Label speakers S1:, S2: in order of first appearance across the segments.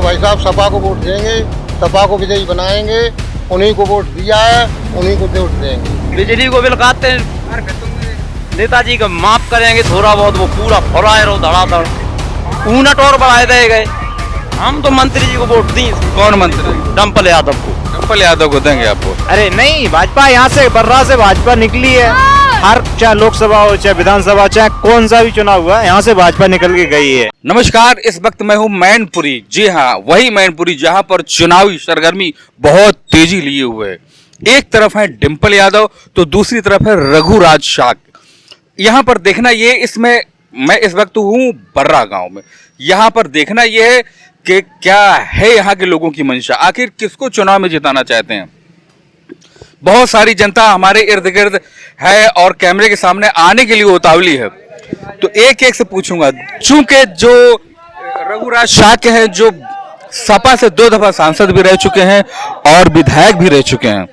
S1: तो भाई साहब सपा को वोट देंगे, सपा को विजयी बनाएंगे, उन्हीं को वोट दिया है, उन्हीं को वोट देंगे।
S2: बिजली को बिल काटते हैं, नेताजी का माफ करेंगे थोड़ा बहुत, वो पूरा फुलाए रहो धड़ाधड़, यूनिट और बढ़ाए दे गए। हम तो मंत्री जी को वोट दी।
S3: कौन मंत्री?
S2: डंपल यादव को।
S3: डंपल यादव को देंगे आपको?
S4: अरे नहीं, भाजपा यहाँ से बर्रा से भाजपा निकली है। हर चाहे लोकसभा हो चाहे विधानसभा चाहे कौन सा भी चुनाव हुआ, यहाँ से भाजपा निकल के गई है।
S3: नमस्कार, इस वक्त मैं हूँ मैनपुरी। जी हाँ, वही मैनपुरी जहाँ पर चुनावी सरगर्मी बहुत तेजी लिए हुए है। एक तरफ है डिंपल यादव तो दूसरी तरफ है रघुराज शाक। यहाँ पर देखना ये, इसमें मैं इस वक्त हूँ बर्रा गांव में। यहाँ पर देखना ये है कि क्या है यहाँ के लोगों की मंशा, आखिर किसको चुनाव में जिताना चाहते हैं। बहुत सारी जनता हमारे इर्द गिर्द है और कैमरे के सामने आने के लिए उतावली है, तो एक एक से पूछूंगा। चूंकि जो रघुराज शाक हैं, जो सपा से 2 दफा सांसद भी रह चुके हैं और विधायक भी रह चुके हैं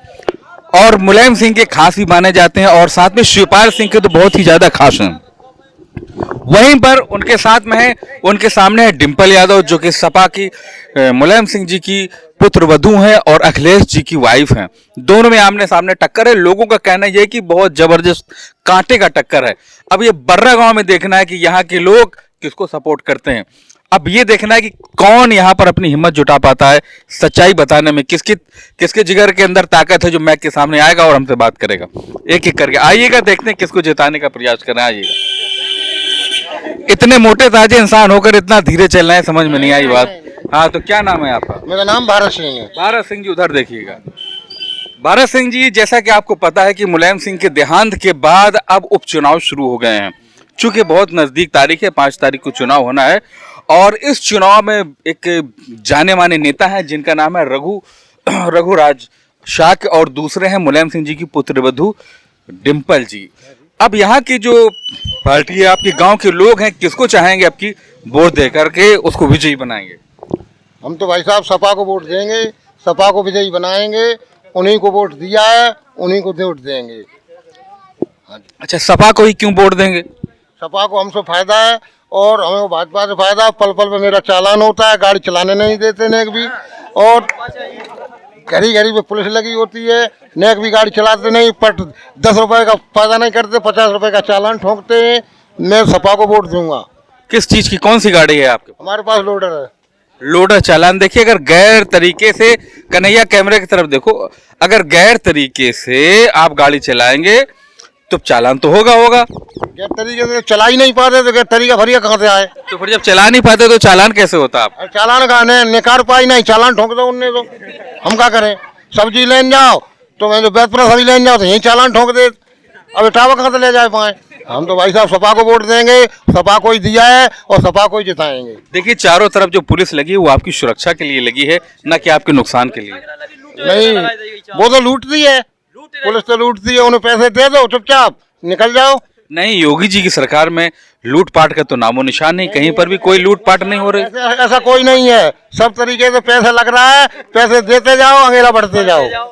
S3: और मुलायम सिंह के खास भी माने जाते हैं और साथ में शिवपाल सिंह के तो बहुत ही ज्यादा खास हैं। वहीं पर उनके साथ में है, उनके सामने है डिंपल यादव जो कि सपा की मुलायम सिंह जी की पुत्र वधू हैं और अखिलेश जी की वाइफ हैं। दोनों में आमने सामने टक्कर है। लोगों का कहना यह है कि बहुत जबरदस्त कांटे का टक्कर है। अब ये बर्रा गांव में देखना है कि यहाँ के लोग किसको सपोर्ट करते हैं। अब ये देखना है कि कौन यहाँ पर अपनी हिम्मत जुटा पाता है सच्चाई बताने में, किसके जिगर के अंदर ताकत है जो मैक के सामने आएगा और हमसे बात करेगा। एक एक करके आइएगा, देखते हैं किसको जिताने का प्रयास कर रहे हैं। आइएगा। इतने मोटे ताजे इंसान होकर इतना धीरे चल रहे हैं, समझ में नहीं आई बात। हाँ, तो क्या नाम है आपका?
S1: मेरा नाम भारत सिंह है।
S3: भारत सिंह जी, उधर देखिएगा। भारत सिंह जी, जैसा कि आपको पता है कि मुलायम सिंह के देहांत के बाद अब उपचुनाव शुरू हो गए हैं। चूंकि बहुत नजदीक तारीख है, 5 तारीख को चुनाव होना है और इस चुनाव में एक जाने माने नेता है जिनका नाम है रघुराज शाक और दूसरे हैं मुलायम सिंह जी की पुत्रवधू डिंपल जी। अब यहाँ की जो पार्टी है, आपके गांव के लोग हैं, किसको चाहेंगे आपकी वोट दे करके उसको विजयी बनाएंगे?
S1: हम तो भाई साहब सपा को वोट देंगे, सपा को विजयी बनाएंगे, उन्हीं को वोट दिया है, उन्हीं को वोट देंगे।
S3: अच्छा, सपा को ही क्यों वोट देंगे?
S1: सपा को हमसे फायदा है और हमें भाजपा से फायदा है। पल पल पे मेरा चालान होता है, गाड़ी चलाने नहीं देते नेक भी, और घड़ी घड़ी पे पुलिस लगी होती है, नेक भी गाड़ी चलाते नहीं। पट 10 रुपए का फायदा नहीं करते, 50 रुपए का चालान ठोंकते हैं। मैं सपा को वोट दूंगा।
S3: किस चीज की, कौन सी गाड़ी है आपके?
S1: हमारे पास लोडर है।
S3: लोडर चालान देखिए, अगर गैर तरीके से, कन्हैया कैमरे की तरफ देखो, अगर गैर तरीके से आप गाड़ी चलाएंगे तो चालान तो होगा।
S1: गैर तरीके से चला ही नहीं पाते तो गैर तरीका भरिया कहाँ से आए?
S3: तो फिर जब चला नहीं पाते तो चालान कैसे होता? आप
S1: चालान का निकाल पाई नहीं, चालान ठोक दो उनने तो हम क्या करें? सब्जी लेने जाओ तो मैं जो बैतपुरा सब्जी लेने जाओ तो यही चालान ठोक दे। अब टावा कहाँ से ले जाए पाए? हम तो भाई साहब सपा को वोट देंगे, सपा को ही दिया है और सपा को ही जिताएंगे।
S3: देखिए, चारों तरफ जो पुलिस लगी है वो आपकी सुरक्षा के लिए लगी है, न कि आपके नुकसान के लिए।
S1: नहीं, वो तो लूटती है, पुलिस तो लूटती है। उन्हें पैसे दे दो, चुपचाप निकल जाओ।
S3: नहीं, योगी जी की सरकार में लूटपाट का तो नामो निशान नहीं, कहीं पर भी कोई लूटपाट नहीं हो रही।
S1: ऐसा कोई नहीं है, सब तरीके से पैसा लग रहा है, पैसे देते जाओ, अंगेला बढ़ते जाओ।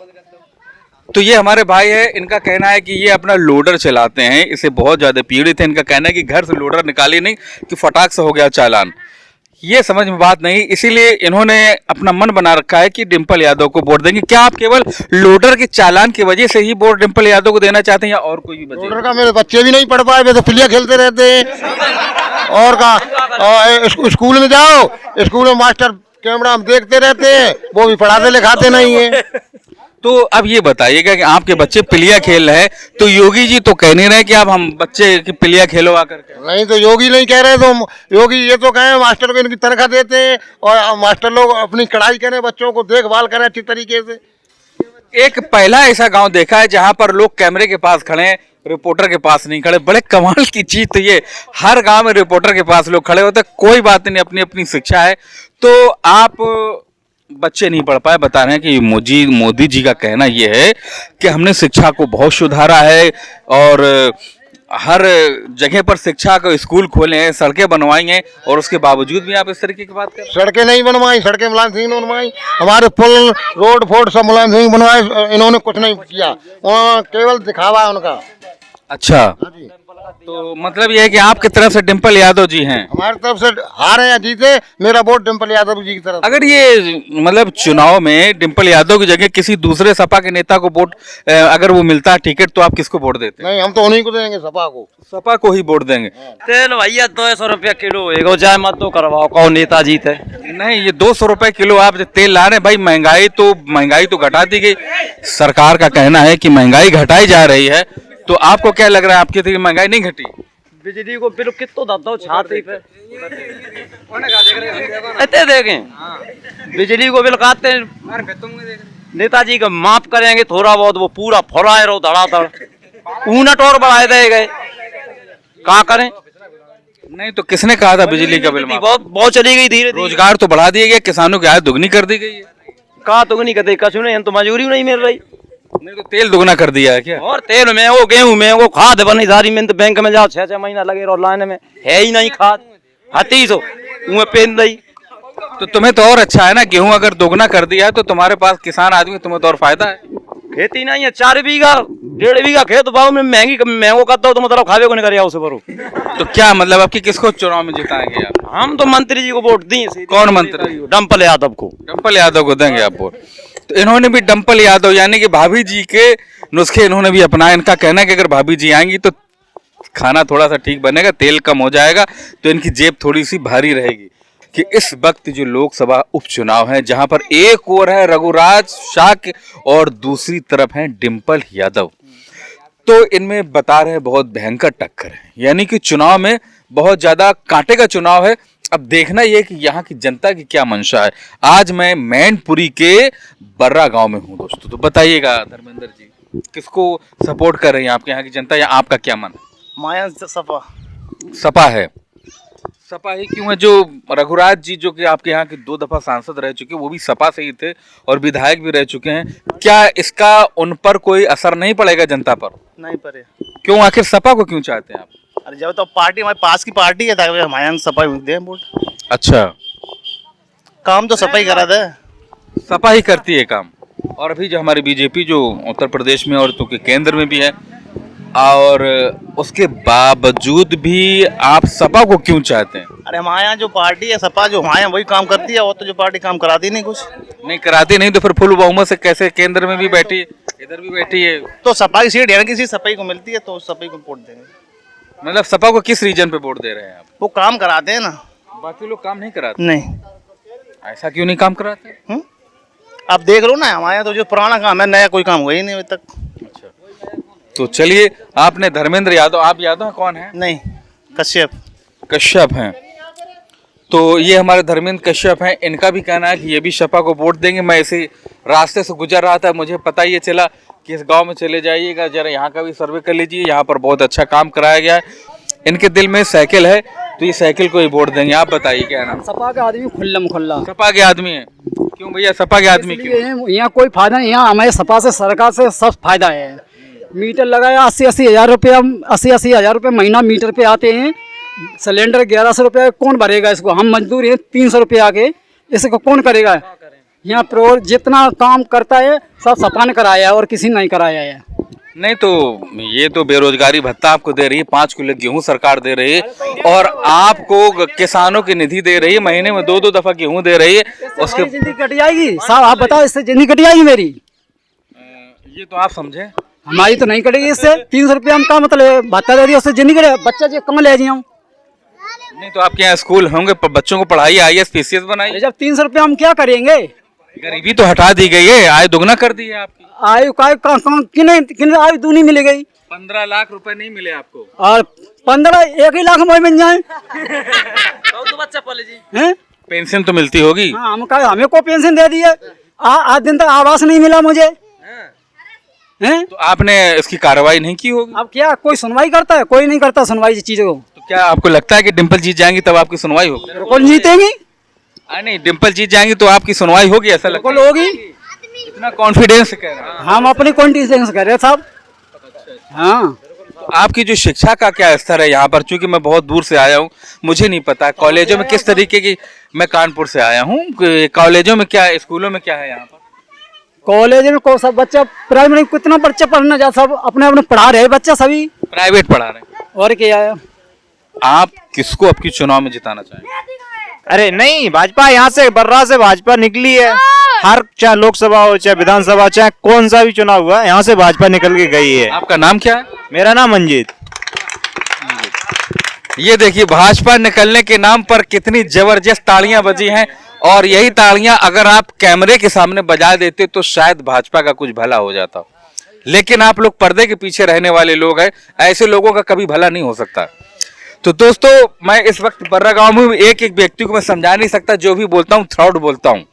S3: तो ये हमारे भाई है, इनका कहना है कि ये अपना लोडर चलाते हैं, इसे बहुत ज्यादा पीड़ित है। इनका कहना है कि घर से लोडर निकाली नहीं कि फटाक से हो गया चालान। ये समझ में बात नहीं, इसीलिए इन्होंने अपना मन बना रखा है कि डिंपल यादव को वोट देंगे। क्या आप केवल लोडर के चालान की वजह से ही वोट डिंपल यादव को देना चाहते हैं या और कोई भी वजह?
S1: लोडर का मेरे बच्चे भी नहीं पढ़ पाए, वे तो पिलिया खेलते रहते हैं। और का स्कूल में जाओ, स्कूल में मास्टर कैमरा में देखते रहते हैं, वो भी पढ़ाते लिखाते नहीं है।
S3: तो अब ये बताइएगा कि आपके बच्चे पिलिया खेल रहे हैं, तो योगी जी तो कह नहीं रहे कि आप हम बच्चे की पिलिया खेलो आकर के। नहीं, तो योगी नहीं कह रहे, तो योगी ये तो कहें मास्टर को इनकी तनख्वाह देते हैं और मास्टर लोग अपनी कड़ाई करें, बच्चों को देखभाल करें अच्छी तरीके से। एक पहला ऐसा गांव देखा है जहां पर लोग कैमरे के पास खड़े हैं, रिपोर्टर के पास नहीं खड़े। बड़े कमाल की चीज तो ये, हर गांव में रिपोर्टर के पास लोग खड़े होते। कोई बात नहीं, अपनी अपनी शिक्षा है। तो आप बच्चे नहीं पढ़ पाए, बता रहे हैं कि मोदी जी का कहना यह है कि हमने शिक्षा को बहुत सुधारा है और हर जगह पर शिक्षा को स्कूल खोले हैं, सड़कें बनवाई हैं, और उसके बावजूद भी आप इस तरीके की बात कर रहे हैं।
S1: सड़कें नहीं बनवाई, सड़कें मुलायम सिंह ने बनवाई। हमारे पुल रोड फोर्ड सब मुलायम सिंह बनवाए, इन्होंने कुछ नहीं किया। केवल दिखावा है उनका।
S3: अच्छा,
S1: हाँ जी,
S3: तो मतलब ये है कि आपकी तरफ से डिम्पल यादव जी हैं।
S1: हमारी तरफ से हारे या जीते मेरा वोट डिम्पल यादव जी की तरफ।
S3: अगर ये मतलब चुनाव में डिम्पल यादव की जगह किसी दूसरे सपा के नेता को वोट अगर वो मिलता है टिकट, तो आप किसको वोट देते हैं?
S1: नहीं, हम तो उन्हीं को देंगे, सपा को।
S3: सपा को ही वोट देंगे।
S2: तेल भैया 200 रुपया किलो है, चाहे मत तो करवाओ, कौन नेता जीते।
S3: नहीं, ये 200 रुपए किलो आप जो तेल ला रहे हैं भाई, महंगाई तो घटा दी गई। सरकार का कहना है कि महंगाई घटाई जा रही है, तो आपको क्या लग रहा है, आपकी तो महंगाई नहीं घटी?
S2: बिजली को बिल कितो दब दो छाती पे इतने देखें, बिजली को बिल काटते हैं, नेताजी का माफ करेंगे थोड़ा बहुत, वो पूरा फौलाए रहो धड़ाधड़, ऊनट और बढ़ाए दे गए, क्या करें?
S3: नहीं तो किसने कहा था बिजली का बिल माफ?
S2: बहुत चली गई धीरे धीरे।
S3: रोजगार तो बढ़ा दिया गया, किसानों की आय दुगनी कर दी गई है।
S2: कहा तो नहीं कहते, कछु नहीं, तो मजूरी नहीं मिल रही।
S3: नहीं तो तेल दुगना कर दिया है क्या?
S2: और तेल में वो गेहूं में वो खाद बनी सारी में, तो बैंक में जाओ 6-6 महीना लगे रहो लाइन में, है ही नहीं खाद, हती सो उन्हें पेन दई।
S3: तो तुम्हें तो और अच्छा है ना, गेहूं अगर दोगुना कर दिया है तो तुम्हारे पास किसान आदमी, तुम्हें तो और फायदा है।
S2: खेती नहीं है, 4 बीघा 1.5 बीघा खेत भाव में महंगो करता हो, तो मतलब खावे को नहीं करिया उसे भरो।
S3: तो क्या मतलब आपकी किसको चुनाव में जिताएंगे आप?
S2: हम तो मंत्री जी को वोट दिए।
S3: कौन मंत्री?
S2: डिम्पल यादव को।
S3: डिम्पल यादव को देंगे आप वोट? तो इन्होंने भी डिम्पल यादव यानी कि भाभी जी के नुस्खे इन्होंने भी अपनाए। इनका कहना है कि अगर भाभी जी आएंगी तो खाना थोड़ा सा ठीक बनेगा, तेल कम हो जाएगा, तो इनकी जेब थोड़ी सी भारी रहेगी। कि इस वक्त जो लोकसभा उपचुनाव है, जहां पर एक ओर है रघुराज शाक्य और दूसरी तरफ है डिम्पल यादव, तो इनमें बता रहे हैं बहुत भयंकर टक्कर है, यानी कि चुनाव में बहुत ज्यादा कांटे का चुनाव है। अब देखना यह कि यहाँ की जनता की क्या मंशा है। आज मैं मैनपुरी के बर्रा गांव में हूँ दोस्तों, तो बताइएगा धर्मेंद्र जी, किसको सपोर्ट कर रही है आपके यहाँ की जनता, या आपका क्या मन है?
S4: माया सपा।
S3: सपा है। सपा ही क्यों है? जो रघुराज जी जो कि आपके यहाँ के 2 दफा सांसद रह चुके, वो भी सपा से ही थे और विधायक भी रह चुके हैं, क्या इसका उन पर कोई असर नहीं पड़ेगा जनता पर?
S4: नहीं पड़े।
S3: क्यों, आखिर सपा को क्यों चाहते हैं आप?
S4: अरे जब तो पार्टी हमारे पास की पार्टी है, ताकि हमारे सपा दे वोट।
S3: अच्छा,
S4: काम तो सपा ही करा दे।
S3: सपा ही करती है काम। और अभी जो हमारी बीजेपी जो उत्तर प्रदेश में और तो के केंद्र में भी है, और उसके बावजूद भी आप सपा को क्यों चाहते हैं?
S4: अरे हमारे यहाँ जो पार्टी है सपा, जो हमारे यहाँ वही काम करती है, वो तो जो पार्टी काम कराती नहीं कुछ।
S3: नहीं कराती नहीं तो फिर फुल बहुमत से कैसे केंद्र में भी बैठी है, इधर भी बैठी है?
S4: तो सपा की सीट है ना, किसी सपा को मिलती है तो सपा को वोट देंगे।
S3: मतलब सपा को किस रीजन पे वोट दे रहे हैं आप?
S4: वो काम कराते हैं ना।
S3: बाकी लोग काम नहीं कराते?
S4: नहीं।
S3: ऐसा क्यों नहीं काम कराते?
S4: आप देख लो ना, हमारे यहाँ तो जो पुराना काम है, नया कोई काम हुआ ही नहीं अभी तक।
S3: अच्छा, तो चलिए, आपने धर्मेंद्र यादव, आप यादव कौन है?
S4: नहीं, कश्यप।
S3: कश्यप हैं। तो ये हमारे धर्मेंद्र कश्यप हैं, इनका भी कहना है कि ये भी सपा को वोट देंगे। मैं इसी रास्ते से गुजर रहा था, मुझे पता ये चला कि इस गांव में चले जाइएगा, जरा यहाँ का भी सर्वे कर लीजिए, यहाँ पर बहुत अच्छा काम कराया गया है। इनके दिल में साइकिल है, तो ये साइकिल को ही वोट देंगे। आप बताइए क्या नाम?
S5: सपा के आदमी खुल्लम खुल्ला।
S3: सपा के आदमी है? क्यों भैया सपा के आदमी क्यों?
S5: यहाँ कोई फायदा नहीं, यहाँ हमारे सपा से सरकार से सब फायदा है। मीटर लगाया 80-80 हज़ार रुपये, 80-80 हज़ार रुपये महीना मीटर पे आते हैं। सिलेंडर 1100 रुपये, कौन भरेगा इसको? हम मजदूर हैं 300 रुपये आके, इसको कौन करेगा? यहाँ पर जितना काम करता है सब सपा ने कराया है और किसी ने नहीं कराया है।
S3: नहीं तो ये तो बेरोजगारी भत्ता आपको दे रही है, 5 किलो गेहूं सरकार दे रही है, और आपको किसानों की निधि दे रही है, महीने में 2-2 दफा गेहूं दे रही है। उसके
S5: जिंदगी कट जाएगी साहब, आप बताओ, इससे जिंदगी कट जाएगी मेरी?
S3: ये तो आप समझे,
S5: हमारी तो नहीं कटेगी इससे। 300 रुपये हम का मतलब भत्ता दे दिया, उससे जिंदगी कटे? बच्चा जी कहाँ ले जाऊँ?
S3: नहीं तो आपके यहाँ स्कूल होंगे, बच्चों को पढ़ाई, IAS PCS बनाई।
S5: जब 300 रुपये हम क्या करेंगे?
S3: गरीबी तो हटा दी गई है, आय दुगना कर दी है आपकी।
S5: आयु का किन्हें आयु दूनी मिल गई।
S3: 15 लाख रुपए नहीं मिले आपको,
S5: और 15 1 ही लाख में बन जाए।
S2: तो बच्चा पाले जी
S5: हैं?
S3: पेंशन तो मिलती होगी।
S5: हाँ, हमें को पेंशन दे दी है, आज दिन तक आवास नहीं मिला मुझे। हैं?
S3: तो आपने इसकी कार्रवाई नहीं की होगी।
S5: अब क्या कोई सुनवाई करता है? कोई नहीं करता सुनवाई चीजों को।
S3: तो क्या आपको लगता है कि डिम्पल जीत जाएंगी तब आपकी सुनवाई होगी?
S5: बिल्कुल जीतेंगी,
S3: नहीं, डिम्पल जीत जाएंगी तो आपकी सुनवाई होगी, ऐसा लगता
S5: बिल्कुल होगी।
S3: है? इतना कॉन्फिडेंस कह रहे हैं
S5: हम अपनी कॉन्फिडेंस कर रहे हैं साहब। हाँ,
S3: तो आपकी जो शिक्षा का क्या स्तर है यहाँ पर? चूंकि मैं बहुत दूर से आया हूँ, मुझे नहीं पता कॉलेजों में किस तरीके की, मैं कानपुर से आया हूँ, कॉलेजों में क्या, स्कूलों में क्या है यहाँ पर?
S5: कॉलेज में को सब बच्चा प्राइमरी कितना बच्चा पढ़ना जा, सब अपने अपने पढ़ा रहे बच्चा सभी।
S3: प्राइवेट पढ़ा रहे हैं।
S5: और क्या है?
S3: आप किसको आपकी चुनाव में जिताना चाहेंगे?
S4: अरे नहीं, भाजपा यहाँ से बर्रा से भाजपा निकली है। हर चाहे लोकसभा हो चाहे विधानसभा चाहे कौन सा भी चुनाव हुआ, यहाँ से भाजपा निकल के गई है।
S3: आपका नाम क्या है?
S4: मेरा नाम मंजीत।
S3: ये देखिए भाजपा निकलने के नाम पर कितनी जबरदस्त तालियां बजी हैं, और यही तालियां अगर आप कैमरे के सामने बजा देते तो शायद भाजपा का कुछ भला हो जाता। लेकिन आप लोग पर्दे के पीछे रहने वाले लोग हैं, ऐसे लोगों का कभी भला नहीं हो सकता। तो दोस्तों, मैं इस वक्त बर्रा गांव में एक एक व्यक्ति को मैं समझा नहीं सकता, जो भी बोलता हूँ थ्राउड बोलता हूँ।